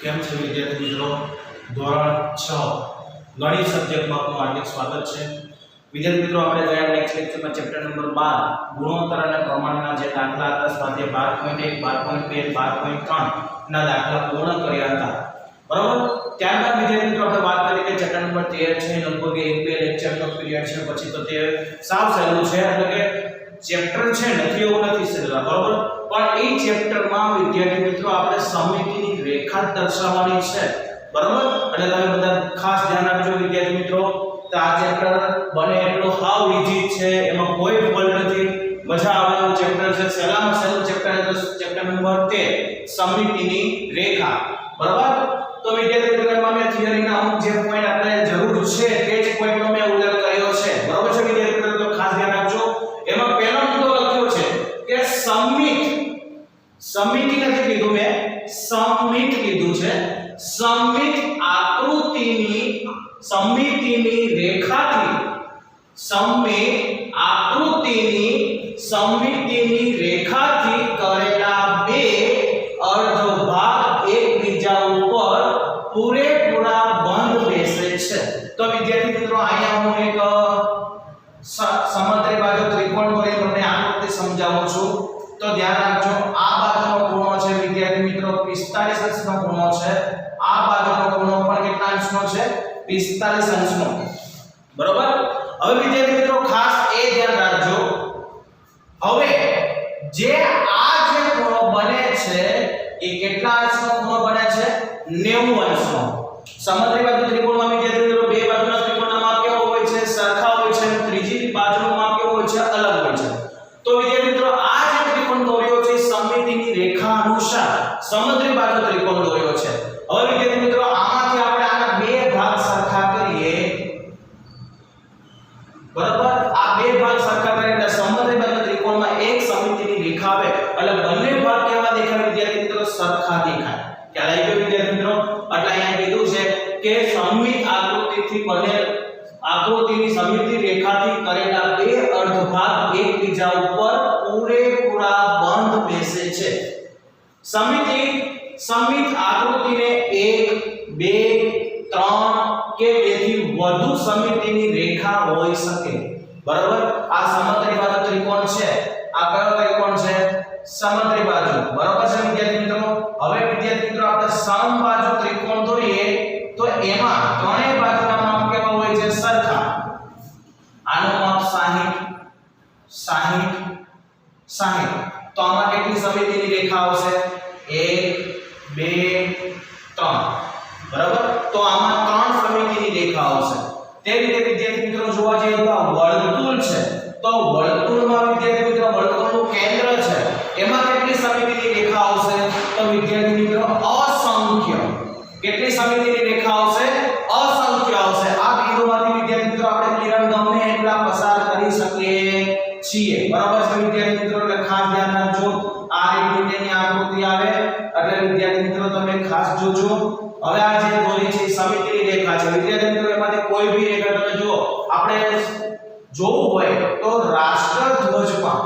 કેમ છે વિદ્યાર્થી મિત્રો? ધોરણ 6 ગણિત સબ્જેક્ટમાં આપનું હાર્દિક સ્વાગત છે. વિદ્યાર્થી મિત્રો, આપણે ગયા નેક્સ્ટ લેક્ચરમાં ચેપ્ટર નંબર 12 ગુણોત્તર અને પ્રમાણના જે દાખલા હતા સ્વાધ્યાય 12.1 12.2 12.3 ના દાખલા પૂર્ણ કર્યા હતા. બરાબર? ત્યારબાદ વિદ્યાર્થી મિત્રો આપણે વાત કરી કે ચેપ્ટર નંબર 13 છે, લગભગ 1-2 લેક્ચરનો પીરિયડ છે, પછી તો તે સાવ સહેલું છે. એટલે કે ચેપ્ટર છે નથી એવું નથી સહેલા, બરાબર? પણ એ ચેપ્ટરમાં વિદ્યાર્થી મિત્રો આપણે સમિતિની રેખા દર્શાવવાની છે, બરાબર? એટલે તમે બધા ખાસ ધ્યાન રાખજો વિદ્યાર્થી મિત્રો. તો આ ચેપ્ટર બને એટલો હાવ ઈઝી છે, એમાં કોઈ ફોલ્ટ નથી, મજા આવે એવું ચેપ્ટર છે. સહેલામાં સહેલું ચેપ્ટર નંબર 13 સમિતિની રેખા, બરાબર? તો વિદ્યાર્થી મિત્રો એમાં મેં થિયરીના અમુક જે પોઈન્ટ આપણે જરૂર છે તે જ પોઈન્ટનો મેં ઉલ્લેખ કર્યો છે, બરાબર છે વિદ્યાર્થી મિત્રો? તો ખાસ ધ્યાન રાખજો. એમાં પહેલો મુદ્દો લખ્યો છે કે સમિતિ નથી કીધું મેં, સમિત કીધું છે. સમિતિની રેખાથી કરેલા બે અર્ધભાગ એકબીજા ઉપર પૂરેપૂરા બંધ બેસે છે. તો વિદ્યાર્થી મિત્રો અહીંયા હું એક સમદ્રી બાજુ ત્રિકોણ દોરી તમને આકૃતિ સમજાવું છું. તો ધ્યાન રાખજો, આ બાજુનો ખૂણો છે વિદ્યાર્થી મિત્રો 45 અંશનો ખૂણો છે. આ બાજુનો ખૂણો પણ કેટલા અંશનો છે? 45 અંશનો. બરોબર? હવે વિદ્યાર્થી મિત્રો ખાસ એ ધ્યાન રાખજો, હવે જે આ જે ખૂણો બને છે એ કેટલા અંશનો ખૂણો બને છે? 90 અંશનો. સમદ્રી બાજુ ત્રિકોણમાં વિદ્યાર્થી મિત્રો બે બાજુના ત્રિકોણના માપ કેવા હોય છે? સરખા હોય છે. ત્રીજી બાજુનું માપ કેવું હોય છે? અલગ હોય છે. તો વિદ્યાર્થી મિત્રો આ જે ત્રિકોણ દોર્યો છે સમિતિની રેખા અનુસાર સમદ્રી બાજુ ત્રિકોણ દોર્યો છે. હવે વિદ્યાર્થી મિત્રો આમાંથી આપણે આના બે ભાગ સરખા કરીએ, બરાબર? આ બે ભાગ સરખા કરીએ એટલે સમદ્રી બાજુ ત્રિકોણમાં એક સમિતિની રેખા આવે એટલે બંને ભાગ કેવા દેખાય વિદ્યાર્થી મિત્રો? સરખા દેખાય. ખ્યાલ આવી ગયો વિદ્યાર્થી મિત્રો? એટલે અહીંયા કીધું છે કે સમમિત આકૃતિથી બનેલ આકૃતિની સમમિતિ રેખાથી કરેલા બે અર્ધભાગ એકબીજા ઉપર પૂરેપૂરા બંધ બેસે છે. સમમિત આકૃતિને 1 2 3 કે તેથી વધુ સમિતિની રેખા હોઈ શકે, બરાબર? આ સમદ્રી બાજુ ત્રિકોણ છે. આ કયો ત્રિકોણ છે? સમદ્રી બાજુ, બરાબર છે વિદ્યાર્થી મિત્રો? હવે વિદ્યાર્થી મિત્રો આપણે સમબાજુ ત્રિકોણ દોરીએ તો એમાં ત્રણેય બાજુના માપ કેવા હોય છે? સરખા. આનું માપ 60. તો આમાં કેટલી સમિતિની રેખા આવશે? 1 2 3, બરાબર? તો આમાં 3 સમિતિની રેખા આવશે. તે રીતે વિદ્યાર્થી મિત્રો જોવા જઈએ તો આ વર્તુળ છે. તો વર્તુળમાં વિદ્યાર્થી મિત્રો વર્તુળનું કેન્દ્ર છે, એમાં કેટલી સમિતિની રેખા આવશે? તો વિદ્યાર્થી મિત્રો અસંખ્ય. કેટલી સમિતિની રેખા આવશે? અસંખ્ય આવશે. આ બિંદુમાંથી વિદ્યાર્થી મિત્રો આપણે કિરણ ગમે એટલા પસાર કરી શકીએ છીએ, બરાબર છે વિદ્યાર્થી મિત્રો? એટલે ખાસ ધ્યાન રાખજો. આ રીતની તેની આકૃતિ આવે એટલે વિદ્યાર્થી મિત્રો તમે ખાસ જોજો. હવે આ જે દોરી છે સમિતિની રેખા છે વિદ્યાર્થી મિત્રો, એમાંથી કોઈ બી રેખા તમે જુઓ, આપણે જોવું હોય તો રાષ્ટ્રધ્વજમાં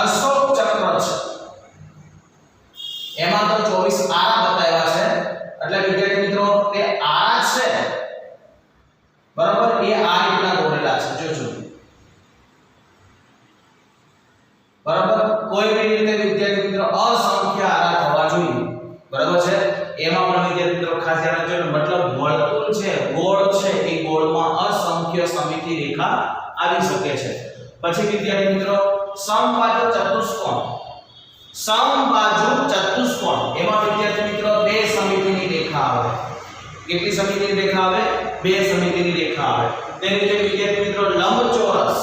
અશોક ચક્ર છે, એમાં તો 24 આરા બતાવ્યા છે. એટલે વિદ્યાર્થી મિત્રો તે આરા છે, બરાબર? એ આ રીતના દોરેલા છે, જોજો, બરાબર? કોઈ બી રીતે વિદ્યાર્થી મિત્રો અસંખ્ય આરા થવા જોઈએ, બરાબર છે? એમાં પણ વિદ્યાર્થી મિત્રો ખાસ ધ્યાન રાખજો, મતલબ વર્તુળ છે, ગોળ છે, એ ગોળમાં અસંખ્ય સમિતિ રેખા આવી શકે છે. પછી વિદ્યાર્થી મિત્રો સમબાજુ ચતુષ્કોણ. એમાં વિદ્યાર્થી મિત્રો બે સમિતિની રેખા આવે. કેટલી સમિતિની રેખા આવે? બે સમિતિની રેખા આવે. તે રીતે વિદ્યાર્થી મિત્રો લંબચોરસ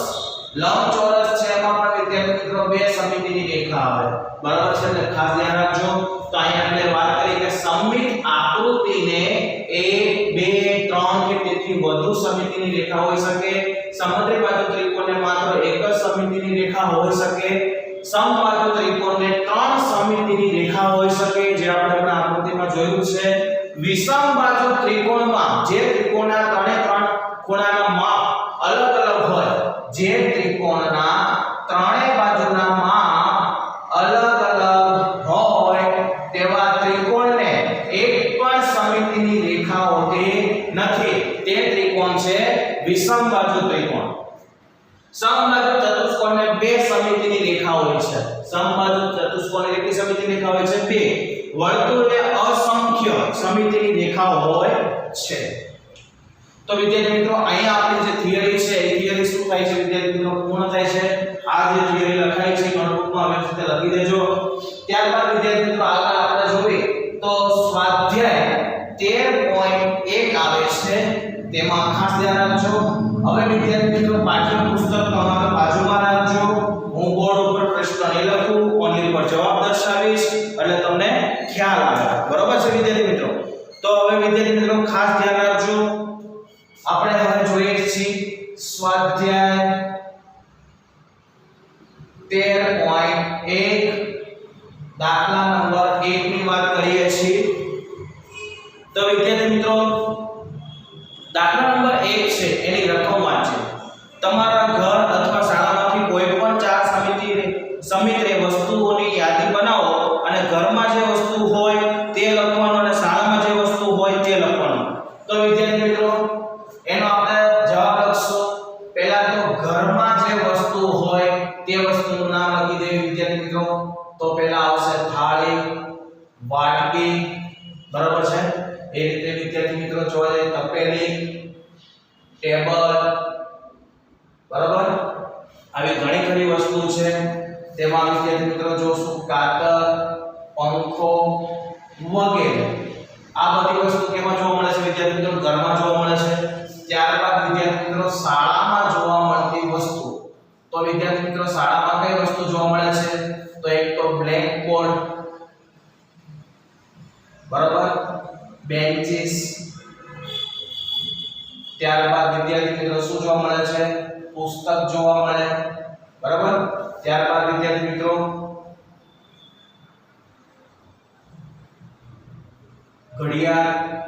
છે, એમાં પણ વિદ્યાર્થી મિત્રો બે સમિતિની રેખા આવે, બરાબર છે? એટલે ખાસ ધ્યાન રાખજો. તો અહીંયા આપણે વાત કરી કે સમમિત આકૃતિને 1 2 3 કે તેથી વધુ સમિતિની રેખા હોઈ શકે. સમદ્રી બાજુ ત્રિકોણને માત્ર એક જ સમિતિની રેખા હોઈ શકે. સમબાજુ ત્રિકોણને 3 સમિતિની રેખા હોઈ શકે, જે આપણે આકૃતિમાં જોયું છે. વિષમ બાજુ ત્રિકોણમાં જે ત્રિકોણના ત્રણે ત્રણ ખૂણાના માપ અલગ અલગ હોય, જે ત્રિકોણના ત્રણે બાજુના માપ અલગ અલગ હોય ત્રિકોણ સમબાજુ ચતુષ્કોણને બે સમિતિની રેખા હોય છે સમબાજુ ચતુષ્કોણને કેટલી સમિતિની રેખા હોય છે બે વર્તુળને અસંખ્ય સમિતિની રેખા હોય છે તો વિદ્યાર્થી મિત્રો અહીંયા આપણી જે થિયરી છે એ થિયરી શું થાય છે વિદ્યાર્થી મિત્રો પૂર્ણ થાય છે આ જે થિયરી લખાઈ છે નોટબુકમાં વ્યવસ્થિત લખી દેજો ત્યારબાદ વિદ્યાર્થી મિત્રો આગળ આપણે જોઈએ તો સ્વાધ્યાય 13.1 આવે છે તેમાં ખાસ ધ્યાન રાખજો હવે વિદ્યાર્થી મિત્રો પાઠ્યપુસ્તક તમારા બાજુમાં રાખજો હું બોર્ડ ઉપર પ્રશ્ન નહીં લખું ઓનલી પર જવાબ દર્શાવીશ એટલે તમને ખ્યાલ આવે બરોબર છે વિદ્યાર્થી મિત્રો તો હવે વિદ્યાર્થી મિત્રો ખાસ ધ્યાન રાખજો આપણે હવે જોઈએ છીએ સ્વાધ્યાય 13.1 દાખલા નંબર 1 ની વાત કરીએ છીએ તો વિદ્યાર્થી મિત્રો દાખલા નંબર 1 છે એની રકમ વાંચો તમારા ઘર અથવા શાળામાંથી કોઈ પણ ચાર સમિતિ વસ્તુઓની યાદી બનાવો અને ઘરમાં જે વસ્તુ હોય તે લખવાનું અને શાળામાં જે વસ્તુ હોય તે લખવાનું તો વિદ્યાર્થી મિત્રો એનો આપણે જવાબ લખશો પહેલા તો ઘરમાં જે વસ્તુ હોય તે વસ્તુનું નામ લખી દે વિદ્યાર્થી મિત્રો તો પહેલા આવશે થાળી વાટકી બરાબર છે એ રીતે વિદ્યાર્થી મિત્રો જોવા જાય તપેલી ટેબલ બરાબર આવી ઘણી ખરી વસ્તુ છે તેમાં વિદ્યાર્થી મિત્રો જોશું કાતર પંખો વગેરે આ બધી વસ્તુ કેમાં જોવા મળે છે વિદ્યાર્થી મિત્રો ઘરમાં જોવા મળે છે ત્યારબાદ વિદ્યાર્થી મિત્રો શાળામાં જોવા મળતી વસ્તુ તો વિદ્યાર્થી મિત્રો શાળામાં કઈ વસ્તુ જોવા મળે છે તો એક તો બ્લેક બોર્ડ બરાબર બેન્ચીસ ત્યારબાદ વિદ્યાર્થી મિત્રો શું જોવા મળે છે પુસ્તક જોવા મળે બરાબર ત્યારબાદ વિદ્યાર્થી મિત્રો ઘડિયાળ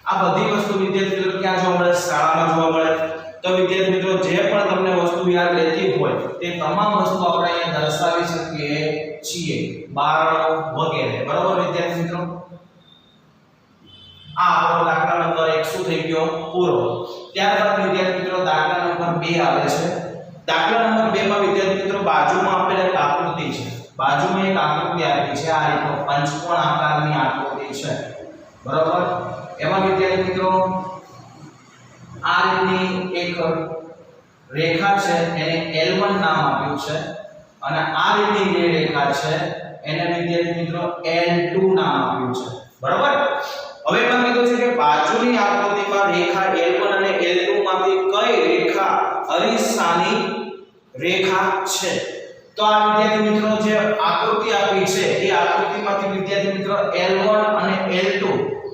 આ બધી વસ્તુ વિદ્યાર્થી મિત્રો ક્યાં જોવા મળે શાળામાં જોવા મળે તો વિદ્યાર્થી મિત્રો જે પણ તમને વસ્તુ યાદ રહેતી હોય તે તમામ વસ્તુ આપણે અહીંયા દર્શાવી શકીએ છીએ બારણો વગેરે બરાબર વિદ્યાર્થી મિત્રો આ આપણો દાખલા નંબર 1 શું થઈ ગયો પૂરો ત્યારબાદ વિદ્યાર્થી મિત્રો દાખલા નંબર 2 આવે છે દાખલા નંબર 2 માં વિદ્યાર્થી મિત્રો બાજુમાં આપેલ એક આકૃતિ છે બાજુમાં એક આકૃતિ આપી છે આ રીતનો પંચકોણ આકારની આકૃતિ છે બરાબર એમાં વિદ્યાર્થી મિત્રો આ રીતની એક રેખા છે એને L1 નામ આપ્યું છે અને આ રીતની જે રેખા છે એને વિદ્યાર્થી મિત્રો L2 નામ આપ્યું છે બરાબર હવે એમાં કીધું છે કે બાજુની આકૃતિમાં રેખા L1 અને L2 માંથી કઈ રેખા અરીસાની રેખા છે તો આ વિદ્યાર્થી મિત્રો જે આકૃતિ આપી છે એ આકૃતિમાંથી વિદ્યાર્થી મિત્રો L1 અને L2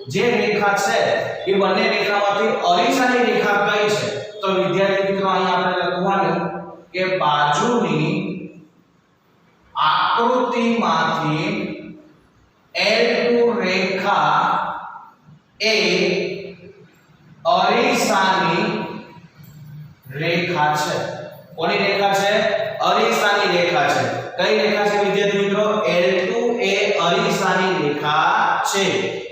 જે રેખા છે એ બંને રેખામાંથી અરીસાની રેખા કઈ છે તો વિદ્યાર્થી મિત્રો અહીં આપણે લખવાનું કે બાજુની આકૃતિમાંથી L2 રેખા એ અરીસાની રેખા છે કોની રેખા છે અરીસાની રેખા છે કઈ રેખા છે વિદ્યાર્થી મિત્રો L2 એ અરીસાની રેખા છે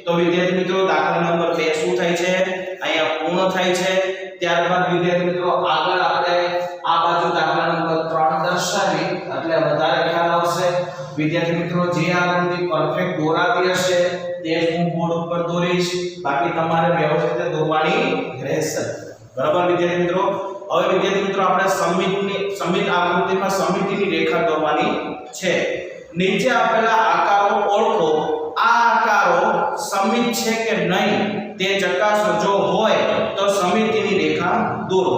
તો વિદ્યાર્થી મિત્રો દાખલા નંબર 2 શું થાય છે અહીંયા પૂર્ણ થાય છે ત્યારબાદ વિદ્યાર્થી મિત્રો આગળ આપણે આ બાજુ દાખલા નંબર 3 દર્શાવી એટલે વધારે ખ્યાલ આવશે વિદ્યાર્થી મિત્રો જે આકૃતિ પરફેક્ટ દોરાતી હશે તે જ હું બોર્ડ ઉપર દોરીશ બાકી તમારે વ્યવસ્થિત દોરવાની રહેશે બરાબર વિદ્યાર્થી મિત્રો હવે વિદ્યાર્થી મિત્રો આપણે સમિત આકૃતિમાં સમિતિની રેખા દોરવાની છે નીચે આપેલા આકારો ઓળખો આ આકારો સમિત છે કે નહીં તે ચકાસો જો હોય તો સમિતિની રેખા દોરો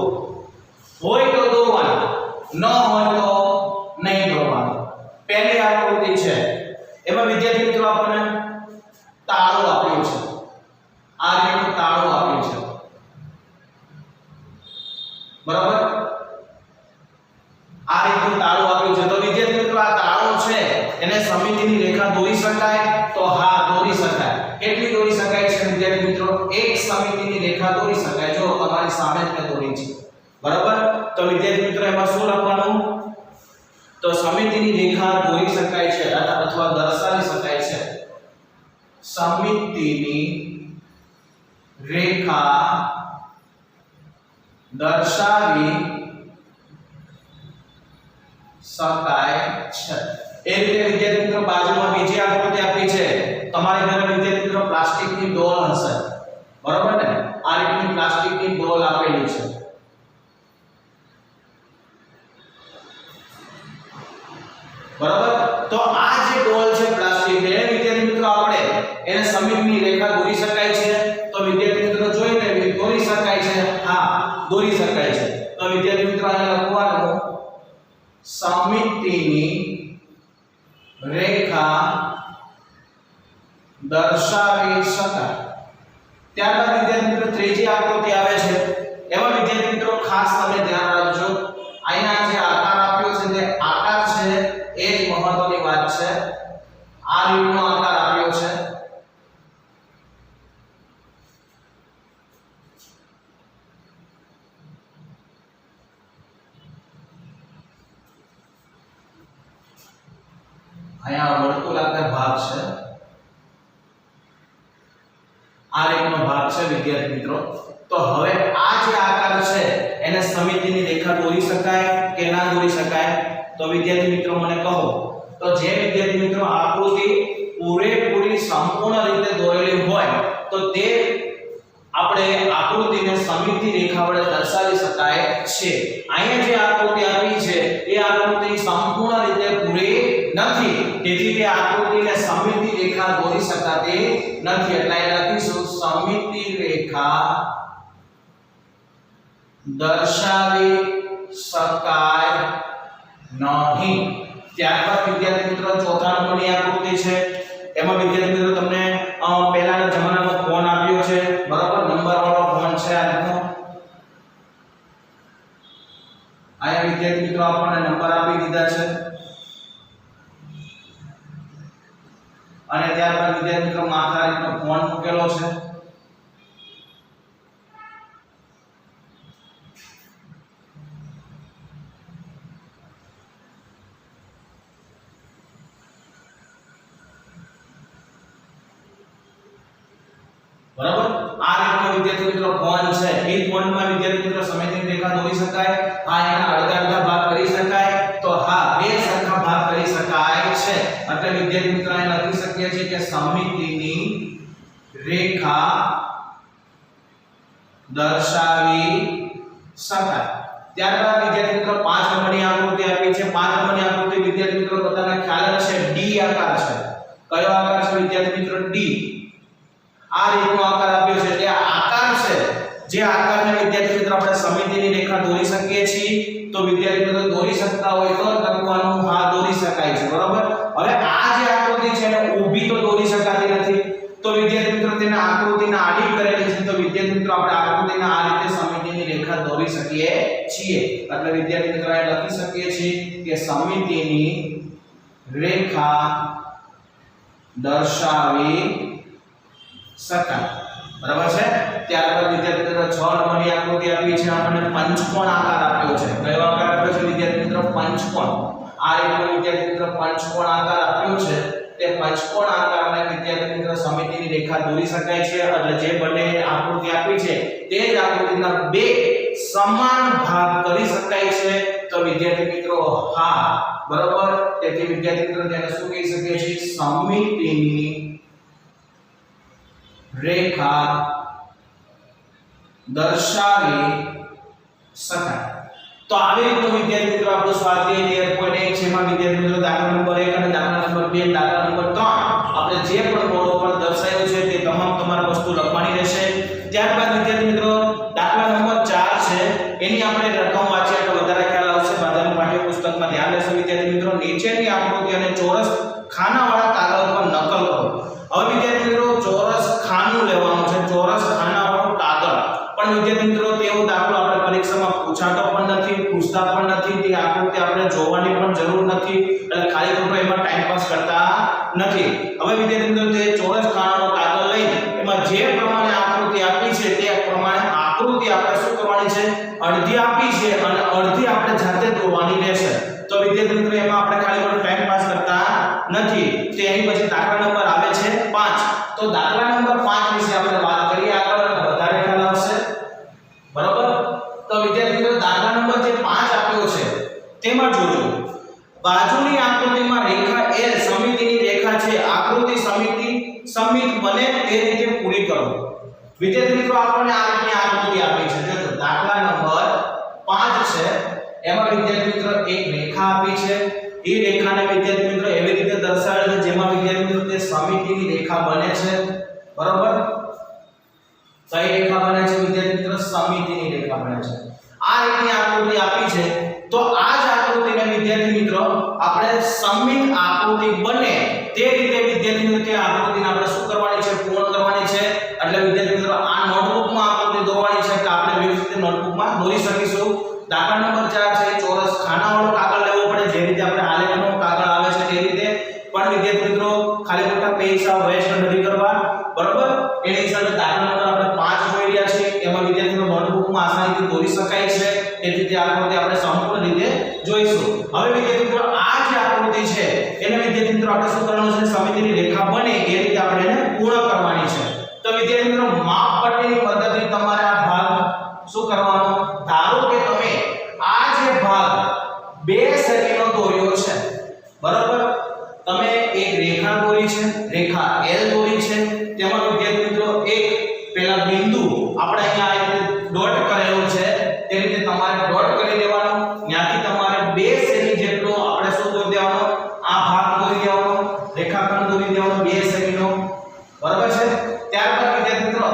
હોય તો દોરવાની ન હોય તો નહીં દોરવાની પહેલી આકૃતિ છે એમાં વિદ્યાર્થી મિત્રો આપણને તાળું આપ્યું છે આ રીતનું તાળું આપ્યું છે બરાબર આ રીતનું તાળું આપ્યું છે તો વિદ્યાર્થી મિત્રો આ તાળું છે એને સમિતિની રેખા દોરી શકાય તો હા દોરી શકાય કેટલી દોરી શકાય છે વિદ્યાર્થી મિત્રો એક સમિતિની રેખા દોરી શકાય જો તમારી સામે જ મેં દોરી છે બરાબર તો વિદ્યાર્થી મિત્રો એમાં શું લખવાનું તો સમિતિની રેખા દોરી શકાય છે અથવા દર્શાવી શકાય છે સમિતિની રેખા દર્શાવી શકાય છે। એ રીતે વિદ્યાર્થી મિત્રો બાજુમાં બીજી આકૃતિ આપી છે। તમારી ઘરે વિદ્યાર્થી મિત્રો પ્લાસ્ટિકની ડોલ હશે, બરોબર ને? આ રીતની પ્લાસ્ટિકની ડોલ આપેલી છે, બરોબર? તો આ જે ડોલ છે પ્લાસ્ટિક ની, એને વિદ્યાર્થી મિત્રો આપણે એને સમિતની રેખા દોરી શકાય છે। તો વિદ્યાર્થી મિત્રો જોઈને દોરી શકાય છે, હા દોરી શકાય છે। તો વિદ્યાર્થી મિત્રો અહીંયા લખવાનું સમિતિની રેખા દર્શાવી શકાય। ત્યારબાદ વિદ્યાર્થી મિત્રો ત્રીજી આકૃતિ આવે છે। એમાં વિદ્યાર્થી મિત્રો ખાસ તમે ધ્યાન રાખજો, અહીંયા જે આકાર આપ્યો છે તે આકાર છે એ જ મહત્વની વાત છે। આ રીતનો આકાર આપ્યો છે, અહીંયા વર્તુળાકાર ભાગ છે, આ રીતનો ભાગ છે વિદ્યાર્થી મિત્રો। તો હવે આ જે આકાર છે એને સમિતિની રેખા દોરી શકાય કે ના દોરી શકાય? તો વિદ્યાર્થી મિત્રો મને કહો। તો જે વિદ્યાર્થી મિત્રો આકૃતિ પૂરેપૂરી સંપૂર્ણ રીતે દોરેલી હોય તો તે આપણે આકૃતિને સમિતિ રેખા વડે દર્શાવી શકાય છે। અહીંયા જે આકૃતિ આપી છે એ આકૃતિ સંપૂર્ણ રીતે પૂરી નથી, તેથી તે આકૃતિને સમિતિ રેખા દોરી શકાતી નથી। એટલે અહીં લખીશું સમિતિ રેખા દર્શાવી શકાય નહીં। ત્યારબાદ વિદ્યાર્થી મિત્રો ચોથા નંબરની આકૃતિ છે। એમાં વિદ્યાર્થી મિત્રો તમને પહેલાના જમાનાનો ફોન આપ્યો છે, બરાબર? નંબર વાળો ફોન છે આ રીતનો। અહીંયા વિદ્યાર્થી મિત્રો આપણને નંબર આપી દીધા છે, અને ત્યારબાદ વિદ્યાર્થી મિત્રો માથે આ રીતનો ફોન મૂકેલો છે। બરાબર? આ રીતનો વિદ્યાર્થી મિત્રો ફોન છે। એ ફોનમાં વિદ્યાર્થી મિત્રો સમિતિની રેખા દોરી શકાય? હા, એના અડધા અડધા ભાગ કરી શકાય? તો હા, બે સરખા ભાગ કરી શકાય છે। એટલે વિદ્યાર્થી મિત્રો અહીં લખી શકીએ છીએ કે સમિતિની રેખા દર્શાવી શકાય। ત્યારબાદ વિદ્યાર્થી મિત્રો 5 નંબરની આકૃતિ આપી છે। 5 નંબરની આકૃતિ વિદ્યાર્થી મિત્રો બધાને ખ્યાલ છે, ડી આકાર છે। કયો આકાર છે વિદ્યાર્થી મિત્રો? ડી। આ રીતનો આકાર આપ્યો છે, તે આકાર છે જે આકારને વિદ્યાર્થી મિત્રો આપણે સમિતિની રેખા દોરી શકીએ છીએ। તો વિદ્યાર્થી મિત્રો દોરી શકતા હોય તો લખવાનું હા દોરી શકાય છે, બરાબર? હવે આ જે આકૃતિ છે એને ઊભી તો દોરી શકાતી નથી, તો વિદ્યાર્થી મિત્રો તેને આકૃતિને આડી કરેલી છે। તો વિદ્યાર્થી મિત્રો આપણે આકૃતિને આ રીતે સમિતિની રેખા દોરી શકીએ છીએ। એટલે વિદ્યાર્થી મિત્રો અહીં લખી શકીએ છીએ કે સમિતિની રેખા દર્શાવી શકાય, બરાબર છે? ત્યારબાદ વિદ્યાર્થી મિત્રો 6 નંબરની આકૃતિ આપી છે, આપણને પંચકોણ આકાર આપ્યો છે। કયો આકાર આપ્યો છે વિદ્યાર્થી મિત્રો? પંચકોણ। આ રીતનો વિદ્યાર્થી મિત્રો પંચકોણ આકાર આપ્યો છે, તે પંચકોણ આકારને વિદ્યાર્થી મિત્રો સમિતિની રેખા દોરી શકાય છે। એટલે જે બંને આકૃતિ આપી છે તે જ આકૃતિના બે સમાન ભાગ કરી શકાય છે। તો વિદ્યાર્થી મિત્રો હા, બરાબર? તેથી વિદ્યાર્થી મિત્રો તેને શું કહી શકીએ છીએ? સમિતિની રેખા દર્શાવી શકાય। તો આવી રીતનો વિદ્યાર્થી મિત્રો આપણો સ્વાધ્યાય 13.1 છે। એમાં વિદ્યાર્થી મિત્રો દાખલા નંબર 1 અને દાખલા નંબર 2, દાખલા નંબર 3 આપણે જે પણ બોર્ડ ઉપર દર્શાવ્યું છે તે તમામ તમારે વસ્તુ લખવાની રહેશે। ત્યારબાદ વિદ્યાર્થી મિત્રો દાખલા નંબર 4 છે, એની આપણે રકમ વાંચીએ તો વધારે ખ્યાલ આવશે। બાદલના પાઠ્યપુસ્તકમાં ધ્યાન રહેશે વિદ્યાર્થી મિત્રો। નીચેની આકૃતિ અને ચોરસ ખાનાવાળા કાગળ પર નકલ કરો। હવે વિદ્યાર્થી મિત્રો ચોરસ ખાનું લેવાનું છે, ચોરસ ખાનાવાળું કાગળ। પણ વિદ્યાર્થી મિત્રો તેવો દાખલો આપણે પરીક્ષામાં પૂછાતો પણ નથી, પૂછતા પણ નથી, તે આકૃતિ આપણે જોવાની પણ જરૂર નથી, એટલે ખાલી ખોટો એમાં ટાઈમ પાસ કરતા નથી। હવે વિદ્યાર્થી મિત્રો તે ચોરસ ખાનાનો કાગળ લઈને એમાં જે પ્રમાણે આકૃતિ આપી છે તે પ્રમાણે આકૃતિ આપણે શું કરવાની છે? અડધી આપી છે અને અડધી આપણે જાતે દોરવાની રહેશે। તો વિદ્યાર્થી મિત્રો એમાં આપણે ખાલી ખોટો ટાઈમ પાસ કરતા નથી। તો એની પછી દાખલા નંબર આવે છે 5। તો દાખલા નંબર 5 વિશે આપણે વાત કરીએ આગળ, વધારે ખ્યાલ આવશે, બરાબર? તો તેમાં જોજો બાજુની આકૃતિમાં રેખા L સમિતિની રેખા છે, આકૃતિ સમિત બને તે રીતે પૂરી કરો। વિદ્યાર્થી મિત્રો આપણને આ રીતની આકૃતિ આપી છે, જો દાખલા નંબર 5 છે, એમાં વિદ્યાર્થી મિત્રો એક રેખા આપી છે। એ રેખાને વિદ્યાર્થી મિત્રો એવી રીતે દર્શાવે છે જેમાં વિદ્યાર્થી મિત્રો તે સમિતિની રેખા બને છે, બરાબર। કઈ રેખા બને છે વિદ્યાર્થી મિત્રો? સમિતિની રેખા બને છે। આ રીતની આકૃતિ આપી છે, તો આ જ આકૃતિને વિદ્યાર્થી મિત્રો આપણે સમિત આકૃતિ બને તે રીતે વિદ્યાર્થી મિત્રો તે આકૃતિને આપણે શું કરવાની છે? પૂર્ણ કરવાની છે। એટલે વિદ્યાર્થી મિત્રો આ નોટબુકમાં આકૃતિ દોરવાની છે, એટલે આપણે વ્યવસ્થિત રીતે નોટબુકમાં દોરી શકીશું। દાખલા નંબર 4 છે, ચોરસ ખાનાવાળો કાગળ લેવો પડે, જે રીતે આપણે આલેખનો કાગળ આવે છે તે રીતે, પણ વિદ્યાર્થી મિત્રો ખાલી ખોટા પૈસા વેસ્ટ નથી કરવા, બરાબર। એની હિસાબે દાખલા નંબર આપણે 5 જોઈ રહ્યા છીએ, એમાં વિદ્યાર્થી મિત્રો નોટબુકમાં આસાનીથી દોરી શકાય છે, તેથી તે આકૃતિ આપણે સંપૂર્ણ રીતે જોઈશું। હવે વિદ્યાર્થી મિત્રો આ જે આકૃતિ છે એને વિદ્યાર્થી મિત્રો આપણે શું કરવાનું છે? સમિતિની રેખા બને એ રીતે આપણે એને પૂર્ણ કરવાની છે। તો વિદ્યાર્થી મિત્રો માપપટ્ટીની પદ્ધતિ તમારે આ ભાગ શું કરવાનો? ધારો કે તમે આ જે ભાગ 2 સેમીનો દોર્યો છે, બરાબર। તમે એક રેખા દોરી છે, રેખા L દોરી છે, તેમાં વિદ્યાર્થી મિત્રો એક પેલા બિંદુ આપણે અહીંયા આ રીતે ડોટ કરેલો છે, તે રીતે તમારે ડોટ કરી દેવાનો। ત્યાંથી તમારે 2 સેમી જેટલો આપણે શું દોરી દેવાનો? આ ભાગ દોરી દેવાનો, રેખાખંડ દોરી દેવાનો 2 સેમીનો, બરાબર છે। ત્યારબાદ વિદ્યાર્થી મિત્રો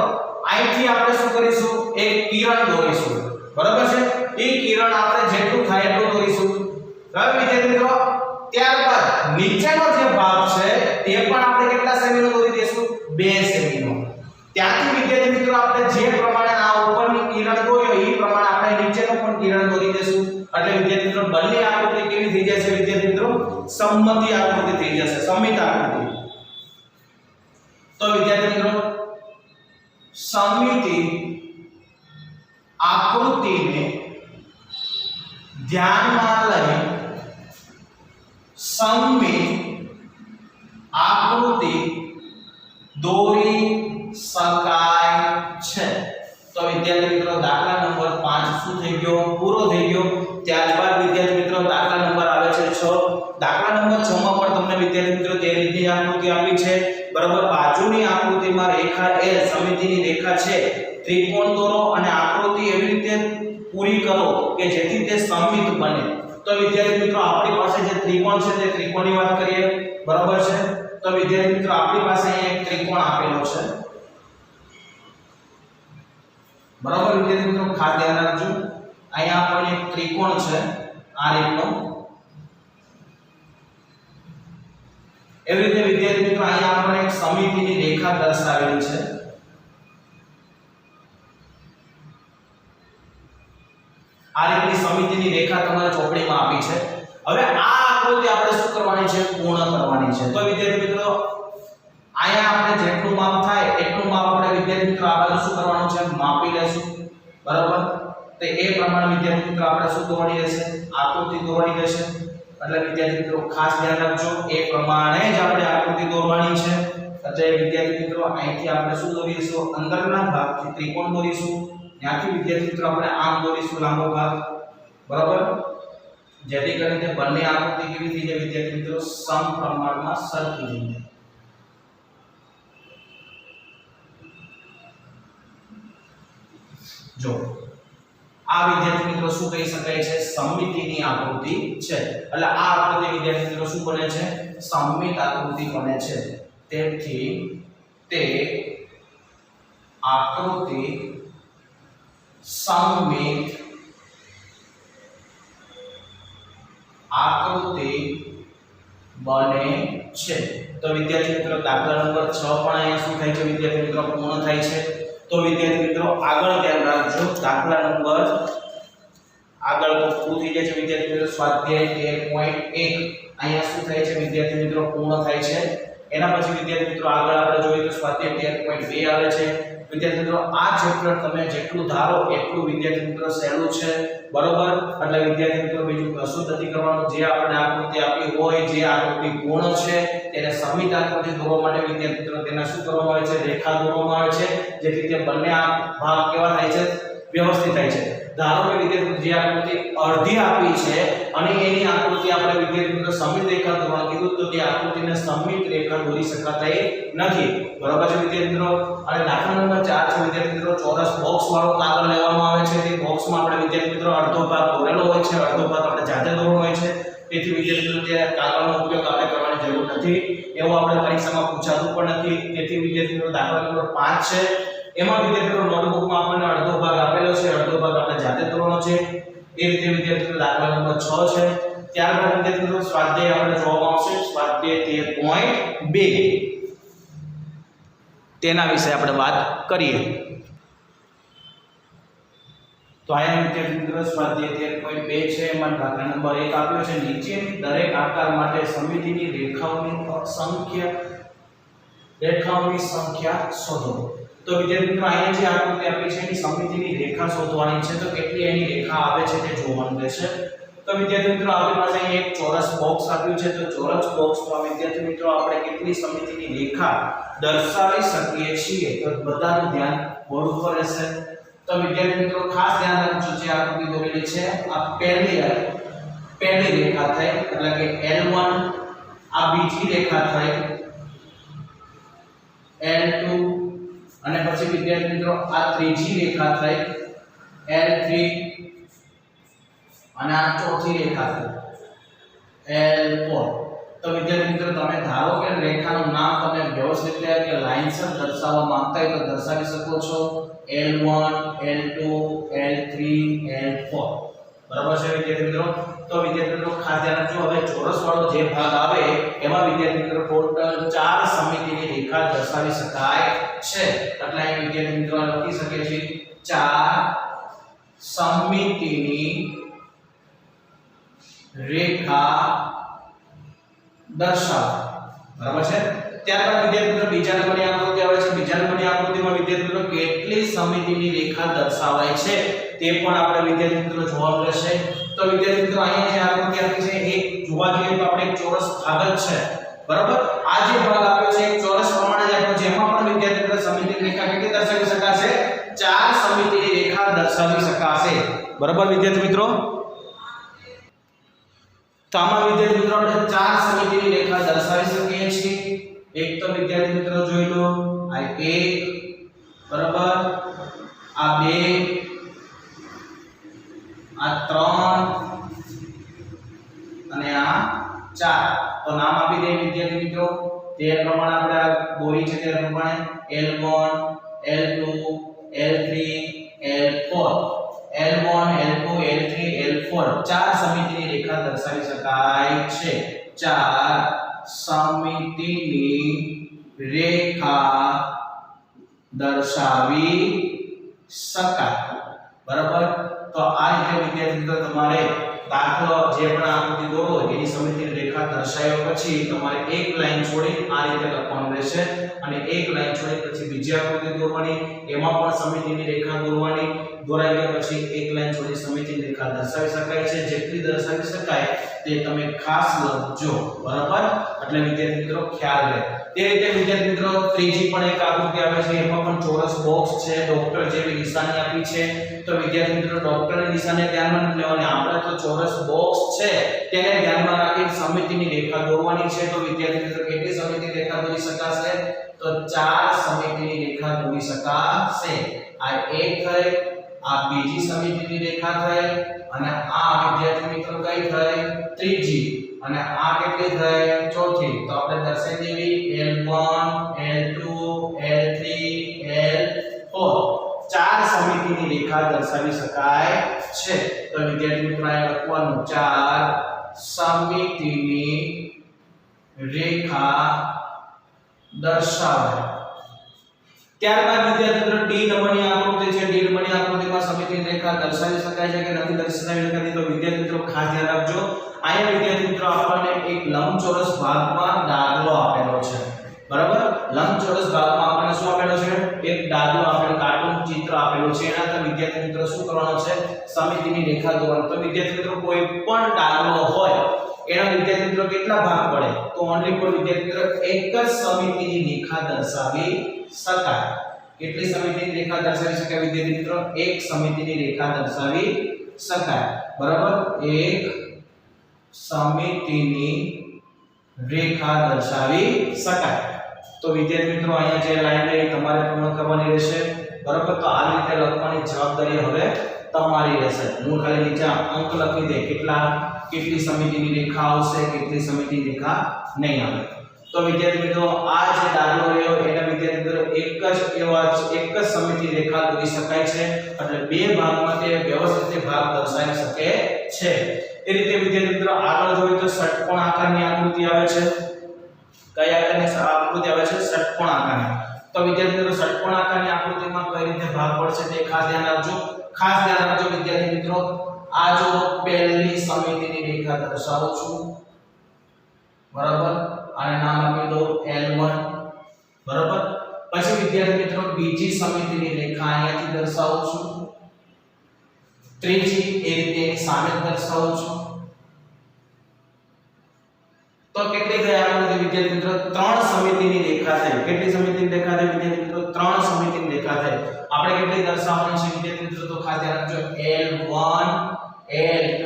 અહીંથી આપણે શું કરીશું? એક કિરણ દોરીશું, બરાબર છે। એ કિરણ આપણે જેટલું થાય એટલું દોરીશું, બરાબર વિદ્યાર્થી મિત્રો। ત્યારબાદ નીચેનો જે ભાગ છે તે પણ આપણે કેટલા સેમીનો દોરી દેશું? 2 સેમીનો। ત્યાંથી વિદ્યાર્થી મિત્રો આપણે જે પ્રમાણે આ ઉપરની કિરણ દોર્યો એ પ્રમાણે આપણે નીચેનો પણ કિરણ દોરી દેશું, એટલે વિદ્યાર્થી મિત્રો બંને આકૃતિ કેવી થઈ જશે વિદ્યાર્થી મિત્રો? સમમિતિ આકૃતિ થઈ જશે, સમિત આકૃતિ। તો વિદ્યાર્થી મિત્રો સમિતિ આકૃતિને ધ્યાનમાં લઈ સમમિત આકૃતિ દોરી શકાય છે। તો વિદ્યાર્થી મિત્રો દાખલા નંબર 5 શું થઈ ગયો? પૂરો થઈ ગયો। ત્યારબાદ વિદ્યાર્થી મિત્રો દાખલા નંબર આવે છે 6। દાખલા નંબર 6 માં પણ તમને વિદ્યાર્થી મિત્રો તે રીતની આકૃતિ આપી છે, બરાબર। બાજુની આકૃતિમાં રેખા L સમિતિની રેખા છે, ત્રિકોણ દોરો અને આકૃતિ એવી રીતે પૂરી કરો કે જેથી તે સમમિત બને। તો વિદ્યાર્થી મિત્રો આપણી પાસે જે ત્રિકોણ છે તે ત્રિકોણની વાત કરીએ, બરાબર છે। તો વિદ્યાર્થી મિત્રો આપણી પાસે અહીંયા એક ત્રિકોણ આપેલો છે, બરાબર વિદ્યાર્થી મિત્રો ખાસ ધ્યાન રાખજો। અહીંયા આપણને એક ત્રિકોણ છે આ રીતનો, એવી રીતે વિદ્યાર્થી મિત્રો અહીંયા આપણને એક સમિતિની રેખા દર્શાવેલી છે। આ રીતની સમિતિની રેખા તમારે ચોપડીમાં આપી છે। હવે આ આકૃતિ આપણે શું કરવાની છે? પૂર્ણ કરવાની છે। તો વિદ્યાર્થી મિત્રો અહીંયા આપણે જેટલું માપ થાય એટલું માપ આપણે વિદ્યાર્થી મિત્રો આ બાજુ શું કરવાનું છે? માપી લેશું, બરાબર। તો એ પ્રમાણે વિદ્યાર્થી મિત્રો આપણે શું દોરવાની રહેશે? આકૃતિ દોરવાની રહેશે। એટલે વિદ્યાર્થી મિત્રો ખાસ ધ્યાન રાખજો, એ પ્રમાણે જ આપણે આકૃતિ દોરવાની છે। એટલે વિદ્યાર્થી મિત્રો અહીંથી આપણે શું દોરીશું? અંદરના ભાગથી ત્રિકોણ દોરીશું, ત્યાંથી વિદ્યાર્થી મિત્રો આપણે આમ દોરીશું લાંબો ભાગ, બરાબર। જેથી કરીને બંને આકૃતિ કેવી થઈ જાય વિદ્યાર્થી મિત્રો? સમપ્રમાણમાં સરખી થઈ જાય। જો આ વિદ્યાર્થી મિત્રો શું કહી શકાય છે? સમમિતિની આકૃતિ છે। એટલે આ આકૃતિ વિદ્યાર્થી મિત્રો શું બને છે? સમમિત આકૃતિ બને છે। તેથી તે આકૃતિ સમમિત આકૃતિ બને છે। તો વિદ્યાર્થી મિત્રો દાખલા નંબર 6 પણ અહીંયા શું થાય છે વિદ્યાર્થી મિત્રો? પૂર્ણ થાય છે। તો વિદ્યાર્થી મિત્રો આગળ ધ્યાન રાખજો, દાખલા નંબર આગળ તો પૂરું થઈ જાય છે વિદ્યાર્થી મિત્રો। સ્વાધ્યાય 13.1 અહીંયા શું થાય છે વિદ્યાર્થી મિત્રો? પૂર્ણ થાય છે। એના પછી વિદ્યાર્થી મિત્રો આગળ આપણે જોઈએ તો સ્વાધ્યાય 13.2 આવે છે। વિદ્યાર્થી મિત્રો આ ચેપ્ટર તમે જેટલું ધારો એટલું વિદ્યાર્થી મિત્રો સહેલું છે, બરોબર। એટલે વિદ્યાર્થી મિત્રો બીજું કશું નથી કરવાનું, જે આપણે આકૃતિ આપી હોય, જે આકૃતિ પૂર્ણ છે તેને સમિત આકૃતિ દોરવા માટે વિદ્યાર્થી મિત્રો તેને શું કરવામાં આવે છે? રેખા દોરવામાં આવે છે, જેથી તે બંને આ ભાગ કેવા થાય છે? વ્યવસ્થિત થાય છે। ધારો કે વિદ્યાર્થી જે આકૃતિ અડધી આપી છે અને એની આકૃતિ આપણે વિદ્યાર્થી સમિત રેખા દોરવા કીધું તો તે આકૃતિને સમિત રેખા દોરી શકાતી નથી, બરાબર છે વિદ્યાર્થી મિત્રો। અને દાખલા નંબર 4 છે વિદ્યાર્થી મિત્રો, ચોરસ બોક્સ વાળો કાગળ લેવામાં આવે છે, તે બોક્સમાં આપણે વિદ્યાર્થી મિત્રો અડધો ભાગ દોરેલો હોય છે, અડધો ભાગ આપણે જાતે દોરવાનો હોય છે, તેથી વિદ્યાર્થી મિત્રો તે કાગળનો ઉપયોગ આપણે કરવાની જરૂર નથી, એવું આપણે પરીક્ષામાં પૂછાતું પણ નથી। તેથી વિદ્યાર્થી મિત્રો દાખલા નંબર 5 છે, એમાં વિદ્યાર્થી મિત્રો નોટબુકમાં આપણને અડધો ભાગ આપેલો છે, અડધો ભાગ આપણે જાતે દોરવાનો છે। એ રીતે વિદ્યાર્થી મિત્રો દાખલા નંબર 6 છે। ત્યારબાદ વિદ્યાર્થી મિત્રો સ્વાધ્યાય આપણે જોવામાં આવશે, સ્વાધ્યાય 13.2 તેના વિશે આપણે વાત કરીએ। તો આયા વિદ્યાર્થી મિત્રો સ્વાધ્યાય 13.2 છે, એમાં દાખલા નંબર 1 આપ્યો છે, નીચેની દરેક આકાર માટે સમિતિની રેખાઓની સંખ્યા શોધો। તો વિદ્યાર્થી મિત્રો અહીંયા જે આકૃતિ આપી છે એની સમિતિની રેખા શોધવાની છે, તો કેટલી એની રેખા આવે છે તે જોવાનું રહેશે। તો વિદ્યાર્થી મિત્રો આપણી પાસે અહીં એક ચોરસ બોક્સ આપ્યું છે, તો ચોરસ બોક્સમાં વિદ્યાર્થી મિત્રો આપણે કેટલી સમિતિની રેખા દર્શાવી શકીએ છીએ, તો બધાનું ધ્યાન બોર્ડ ઉપર રહેશે। તો વિદ્યાર્થી મિત્રો ખાસ ધ્યાન રાખજો, જે આકૃતિ દોરેલી છે આ પહેલી રેખા થઈ, એટલે કે L1, આ બીજી રેખા થઈ L2, અને પછી વિદ્યાર્થી મિત્રો આ ત્રીજી રેખા થઈ L3, અને આ ચોથી રેખા થઈ L4। તો વિદ્યાર્થી મિત્રો તમે ધારો કે રેખાનું નામ તમે વ્યવસ્થિત રીતે કે લાઇનસર દર્શાવવા માંગતા હોય તો દર્શાવી શકો છો, L1, L2, L3, L4, બરાબર છે વિદ્યાર્થી મિત્રો। તો વિદ્યાર્થી મિત્રો ખાસ ધ્યાન રાખજો, હવે ચોરસ વાળો જે ભાગ આવે એમાં વિદ્યાર્થી મિત્રો ટોટલ 4 સમિતિની રેખા દર્શાવી શકાય છે, એટલે અહીં વિદ્યાર્થી મિત્રો લખી શકીએ છીએ 4 સમિતિની રેખા દર્શાવો, બરાબર છે। ત્યારબાદ વિદ્યાર્થી મિત્રો બીજા નંબરની આકૃતિ આવે છે, બીજા નંબરની આકૃતિમાં વિદ્યાર્થી મિત્રો કેટલી સમિતિની રેખા દર્શાવાય છે તે પણ આપણે વિદ્યાર્થી મિત્રો જોવાનું રહેશે। તો વિદ્યાર્થી મિત્રો અહીંયા જે આકૃતિ આપી છે એક જોવા જઈએ તો આપણે એક ચોરસ ભાગ જ છે, બરાબર। આ જે ભાગ આપ્યો છે એક ચોરસ પ્રમાણે જ આપ્યો છે, એમાં પણ વિદ્યાર્થી મિત્રો સમિતિની રેખા કેટલી દર્શાવી શકાશે, 4 સમિતિની રેખા દર્શાવી શકાશે, બરાબર વિદ્યાર્થી મિત્રો। તો આમાં વિદ્યાર્થી મિત્રો આપણે 4 સમિતિની રેખા દર્શાવી શકીએ છીએ। એક તો વિદ્યાર્થી મિત્રો જોઈ લો, આ 1, બરાબર, આ 2, આ 3 અને આ 4। તો નામ આપી દે વિદ્યાર્થી મિત્રો, તે પ્રમાણે આપણે આ દોરી છે તે પ્રમાણે L1, L2, L3, L4, L1, L2, L3, L4 4 સમિતિની રેખા દર્શાવી શકાય છે, 4 સમિતિની રેખા દર્શાવી શકાય, બરાબર। તો આ રીતે વિદ્યાર્થી મિત્રો તમારે દાખલો જે પણ આકૃતિ દોરો એની સમિતિની રેખા દર્શાવ્યા પછી તમારે એક લાઈન છોડી આ રીતે લખવાનું રહેશે, અને એક લાઈન છોડી પછી બીજી આકૃતિ દોરવાની, એમાં પણ સમિતિની રેખા દોરવાની, દોરાઈ ગયા પછી એક લાઈન છોડી સમિતિની રેખા દર્શાવી શકાય છે, જેટલી દર્શાવી શકાય તે તમે ખાસ લખજો, બરાબર, એટલે વિદ્યાર્થી મિત્રો ખ્યાલ રહે। તે રીતે વિદ્યાર્થી મિત્રો ત્રીજી પણ એક આકૃતિ આવે છે, એમાં પણ ચોરસ બોક્સ છે, ડોક્ટર જેવી નિશાની આપી છે, તો વિદ્યાર્થી મિત્રો ડોક્ટરની નિશાની ધ્યાનમાં નથી લેવાની, આપણે તો ચોરસ બોક્સ છે તેને ધ્યાનમાં રાખી સમિતિની રેખા દોરવાની છે। તો વિદ્યાર્થી મિત્રો કેટલી સમિતિની રેખા દોરી શકાશે, તો 4 સમિતિની રેખા દોરી શકાશે। આ એક થઈ, આ બીજી સમિતિની રેખા થઈ, અને આ વિદ્યાર્થી મિત્રો કઈ થઈ, ત્રીજી, અને આ કેટલી થઈ, ચોથી। તો આપણે દર્શાવી દેવી L1, L2, L3, L4 4 સમિતિની રેખા દર્શાવી શકાય છે। તો વિદ્યાર્થી મિત્રો અહીં લખવાનું 4 સમિતિની રેખા દર્શાવે। ત્યારબાદ વિદ્યાર્થી મિત્રો ડી નંબરની આકૃતિ છે, ડી નંબરની આકૃતિમાં સમિતિની રેખા દર્શાવી શકાય છે કે નથી દર્શાવી શકાતી, તો વિદ્યાર્થી મિત્રો ખાસ ધ્યાન રાખજો, અહીંયા વિદ્યાર્થી મિત્રો આપણને એક લંબચોરસ ભાગમાં દાખલો આપેલો છે, બરાબર। લંબચોરસ ભાગમાં આપણને શું આપેલો છે, એક દાખલો આપેલો, કાર્ટૂન ચિત્ર આપેલું છે, એના તો વિદ્યાર્થી મિત્રો શું કરવાનો છે, સમિતિની રેખા દોરવાની। તો વિદ્યાર્થી મિત્રો કોઈ પણ દાખલો હોય એના વિદ્યાર્થી મિત્રો કેટલા ભાગ પડે, તો ઓનલી ફોર વિદ્યાર્થી મિત્રો એક જ સમિતિની રેખા દર્શાવી શકાય, કેટલી સમિતિની રેખા દર્શાવી શકાય વિદ્યાર્થી મિત્રો? એક સમિતિની રેખા દર્શાવી શકાય. બરાબર, એક સમિતિની રેખા દર્શાવી શકાય. તો વિદ્યાર્થી મિત્રો અહીંયા જે લાઈન લઈ તમારે પૂર્ણ કરવાની રહેશે. બરાબર, તો આ રીતે લખવાની જવાબદારી હવે તમારી રહેશે. હું ખાલી નીચે અંક લખી દે કેટલી સમિતિની રેખા આવશે, કેટલી સમિતિની રેખા નહીં આવે. તો વિદ્યાર્થી મિત્રો આ જે દાખલો રહ્યો એના વિદ્યાર્થી મિત્રો એક જ સમિતિ રેખા દોરી શકાય છે, એટલે બે ભાગમાં તે વ્યવસ્થિત ભાગ દર્શાવી શકે છે. એ રીતે વિદ્યાર્થી મિત્રો આગળ જોઈએ તો ષટકોણ આકારની આકૃતિ આવે છે. કઈ આકારની આકૃતિ આવે છે? ષટકોણ આકારની. તો વિદ્યાર્થી મિત્રો ષટકોણ આકારની આકૃતિમાં કઈ રીતે ભાગ પડશે તે ખાસ ધ્યાન રાખજો. ખાસ ધ્યાન રાખજો વિદ્યાર્થી મિત્રો, આ જો પહેલી સમિતિની રેખા દર્શાવું છું. બરાબર, આને નામ આપી દો L1. બરાબર, પછી વિદ્યાર્થી મિત્રો બીજી સમિતિની રેખા અહીંયાથી દર્શાવું છું. ત્રીજી એ રીતે સામે દર્શાવું છું. તો કેટલી થઈ આકૃતિ વિદ્યાર્થી મિત્રો? ત્રણ સમિતિની રેખા થઈ. કેટલી સમિતિની રેખા થઈ વિદ્યાર્થી મિત્રો? ત્રણ સમિતિની રેખા થઈ. આપણે કેટલી દર્શાવવાની છે વિદ્યાર્થી મિત્રો? તો ખાસ ધ્યાન રાખજો L1 L2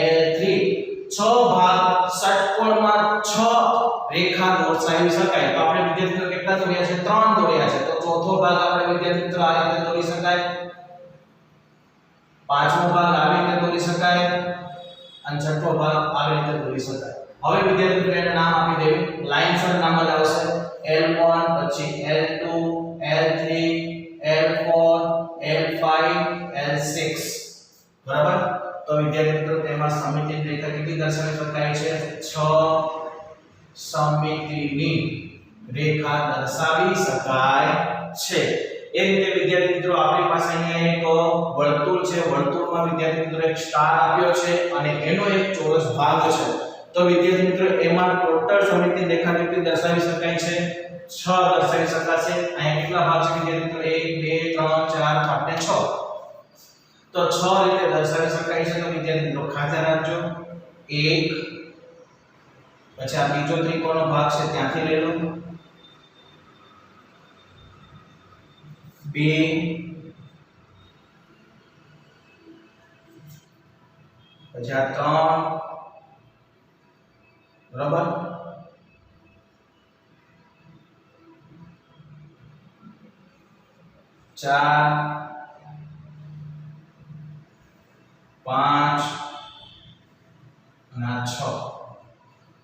L3 છ ભાગ ષટકોણમાં છ રેખા દર્શાવી શકાય. તો આપણે વિદ્યાર્થી મિત્રો કેટલા દોર્યા છે? ત્રણ દોર્યા છે. તો ચોથો ભાગ આપણે વિદ્યાર્થી મિત્રો આ રીતે દોરી શકાય. પાંચમો ભાગ આવી રીતે દોરી શકાય અને છઠ્ઠો ભાગ આવી રીતે દોરી શકાય. હવે વિદ્યાર્થી મિત્રો એને નામ આપી દેવી. લાઇનસર નામ જ આવશે. L1 પછી L2 L3 L4 L5 L6. બરાબર, તો વિદ્યાર્થી મિત્રો તેમાં સમિતિની રેખા કેટલી દર્શાવી શકાય છે? 6 સમિતિની રેખા દર્શાવી શકાય છે. એ રીતે વિદ્યાર્થી મિત્રો આપણી પાસે અહીંયા એક વર્તુળ છે. વર્તુળમાં વિદ્યાર્થી મિત્રો એક સ્ટાર આપ્યો છે અને એનો એક ચોરસ ભાગ છે. તો વિદ્યાર્થી મિત્રો એમાં ટોટલ સમિતિની રેખા કેટલી દર્શાવી શકાય છે? 6 દર્શાવી શકાશે. અહીંયા કેટલા ભાગ છે વિદ્યાર્થી મિત્રો? 1 2 3 4 5 ને 6. તો 6 રીતે દર્શાવી શકાય છે. તો વિદ્યાર્થી મિત્રો ખાસ ધ્યાન રાખજો. 1 પછી આ બીજો ત્રિકોણનો ભાગ છે ત્યાંથી લઈ લો. 2 પછી આ 3. બરાબર, 4 5 અને 6.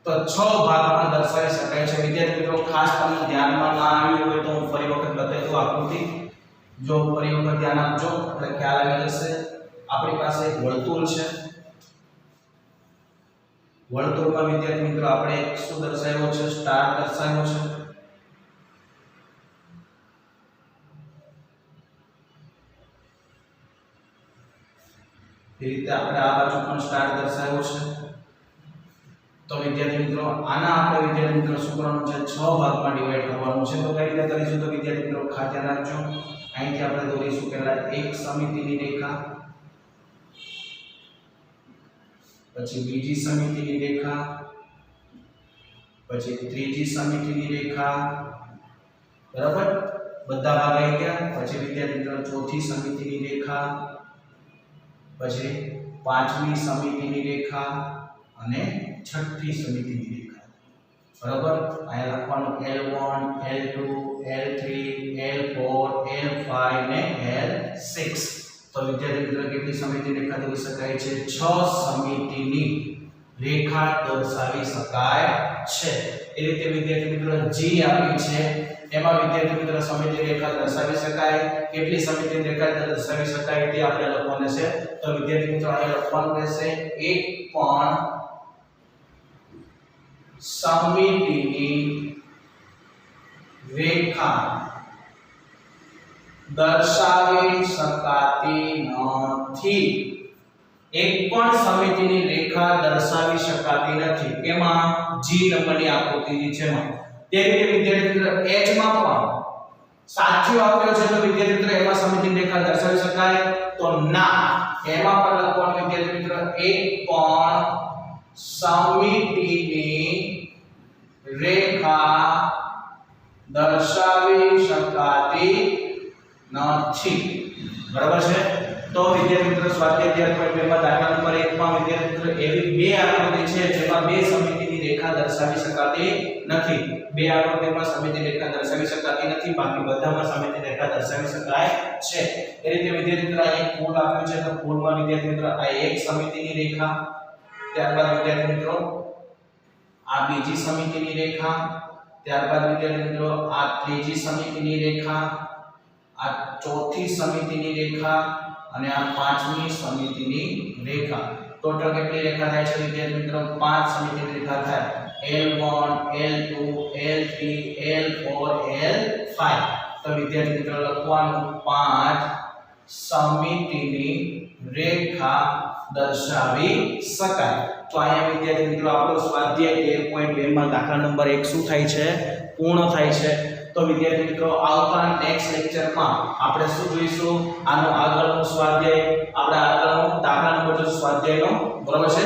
તો 6 ભાગમાં દર્શાવી શકાય છે. વિદ્યાર્થી મિત્રો ખાસ તમને ધ્યાનમાં ના આવ્યું હોય તો હું ફરી વખત બતાવી દઉં આકૃતિ. જો ફરી વખત ધ્યાન આપજો એટલે ખ્યાલ આવી જશે. આપણી પાસે એક વર્તુળ છે. વર્તુળમાં વિદ્યાર્થી મિત્રો આપણે એક શું દર્શાવ્યો છે? સ્ટાર દર્શાવ્યો છે. એ રીતે આપણે આ બાજુ પણ સ્ટાર દર્શાવ્યો છે. તો વિદ્યાર્થી મિત્રો આના આપણે વિદ્યાર્થી મિત્રો શું કરવાનું છે? 6 ભાગમાં ડિવાઈડ કરવાનું છે. તો કઈ રીતે કરીશું? તો વિદ્યાર્થી મિત્રો ખાસ ધ્યાન રાખજો. અહીંથી આપણે દોરીશું પહેલા એક સમિતિની રેખા, પછી બીજી સમિતિની રેખા, પછી ત્રીજી સમિતિની રેખા. બરાબર, બધા ભાગ આવી ગયા. પછી વિદ્યાર્થી મિત્રો ચોથી સમિતિની રેખા, પછી પાંચમી સમિતિની રેખા અને છઠ્ઠી સમિતિની રેખા. બરાબર, અહીંયા લખવાનું L1 L2 L3 L4 L5 ને L6. તો વિદ્યાર્થી મિત્રો કેટલી સમિતિની રેખા દોરી શકાય છે? 6 સમિતિની રેખા દર્શાવી શકાય છે. એ રીતે વિદ્યાર્થી મિત્રો G આપી છે એમાં વિદ્યાર્થી મિત્રો સમિતિ રેખા દર્શાવી શકાય. કેટલી સમિતિની રેખા દર્શાવી શકાય તે આપણે લખવાનું છે. તો વિદ્યાર્થી મિત્રો અહીંયા લખવાનું રહેશે એક પણ સમિતિની રેખા દર્શાવી શકાતી નથી. એક પણ સમિતિની રેખા દર્શાવી શકાતી નથી. એમાં G નંબરની આકૃતિ છે એમાં. તે રીતે વિદ્યાર્થી મિત્રો H માં પણ સાચું આપ્યો છે. તો વિદ્યાર્થી મિત્રો એમાં સમિતિની રેખા દર્શાવી શકાય? તો ના. એમાં પણ લખવાનું વિદ્યાર્થી મિત્રો એક પણ સમિતિની રેખા દર્શાવી શકાતી નથી. બરાબર છે. તો વિદ્યાર્થી મિત્રો સ્વાધ્યાય 13.2 માં દાખલા નંબર 1 માં વિદ્યાર્થી મિત્રો એવી બે આકૃતિ છે જેમાં બે સમિતિની રેખા દર્શાવી શકાતી નથી. બે આકૃતિમાં સમિતિ રેખા દર્શાવી શકાતી નથી, બાકી બધામાં સમિતિ રેખા દર્શાવી શકાય છે. એ રીતે વિદ્યાર્થી મિત્રો આ એક ફૂલ આપ્યું છે, તો ફૂલમાં વિદ્યાર્થી મિત્રો આ એક સમિતિની રેખા, ત્યારબાદ વિદ્યાર્થી મિત્રો આ બીજી સમિતિની રેખા, ત્યારબાદ વિદ્યાર્થી મિત્રો આ ત્રીજી સમિતિની રેખા, આ ચોથી સમિતિની રેખા અને આ પાંચમી સમિતિની રેખા. ટોટલ કેટલી રેખા થાય છે વિદ્યાર્થી મિત્રો? 5 સમિતિની રેખા થાય. L1 L2 L3 L4 L5. તો વિદ્યાર્થી મિત્રો લખવાનું 5 સમિતિની રેખા દર્શાવી શકાય. તો અહીંયા વિદ્યાર્થી મિત્રો આપણો સ્વાધ્યાય 13.2 માં દાખલા નંબર 1 શું થાય છે? પૂર્ણ થાય છે. તો વિદ્યાર્થી મિત્રો આવતા નેક્સ્ટ લેક્ચરમાં આપણે શું જોઈશું? આનો આગળનો સ્વાધ્યાય, આપણે આગળનો દાખલા નંબર જો સ્વાધ્યાયનો, બરાબર છે,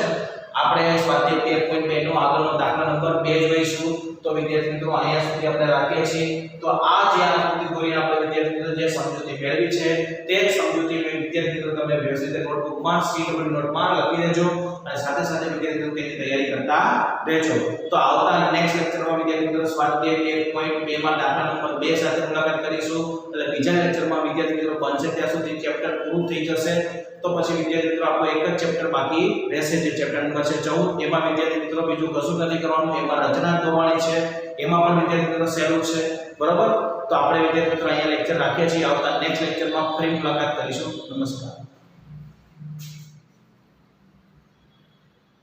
આપણે સ્વાધ્યાય 13.2 નો આગળનો દાખલા નંબર 2 જોઈશું. તો વિદ્યાર્થી મિત્રો અહીંયા સુધી આપણે રાખીએ છીએ. તો આ જે આકૃતિ દોરીને આપણે વિદ્યાર્થી મિત્રો જે સમજૂતી મેળવી છે તે સમજૂતી વિદ્યાર્થી મિત્રો તમે વ્યવસ્થિત નોટબુકમાં સ્ક્રીન નોટમાં લખી દેજો અને સાથે સાથે વિદ્યાર્થી મિત્રો તેની તૈયારી કરતા રહેજો. તો આવતા નેક્સ્ટ લેક્ચરમાં વિદ્યાર્થી મિત્રો સ્વાધ્યાય 13.2 માં દાખલા નંબર 2 સાથે મુલાકાત કરીશું. એટલે બીજા લેક્ચરમાં વિદ્યાર્થી મિત્રો બનશે ત્યાં સુધી ચેપ્ટર પૂરું થઈ જશે. તો પછી વિદ્યાર્થી મિત્રો આપણો એક જ ચેપ્ટર બાકી રહેશે, જે ચેપ્ટર નંબર છે 14. એમાં વિદ્યાર્થી મિત્રો બીજું કશું નથી કરવાનું, એમાં રચના દોરવાની છે, એમાં પણ વિદ્યાર્થી મિત્રો સહેલું છે. બરાબર. તો આપણે વિદ્યાર્થી મિત્રો અહીંયા લેક્ચર રાખીએ છીએ. આવતા નેક્સ્ટ લેક્ચરમાં ફરી મુલાકાત કરીશું. નમસ્કાર.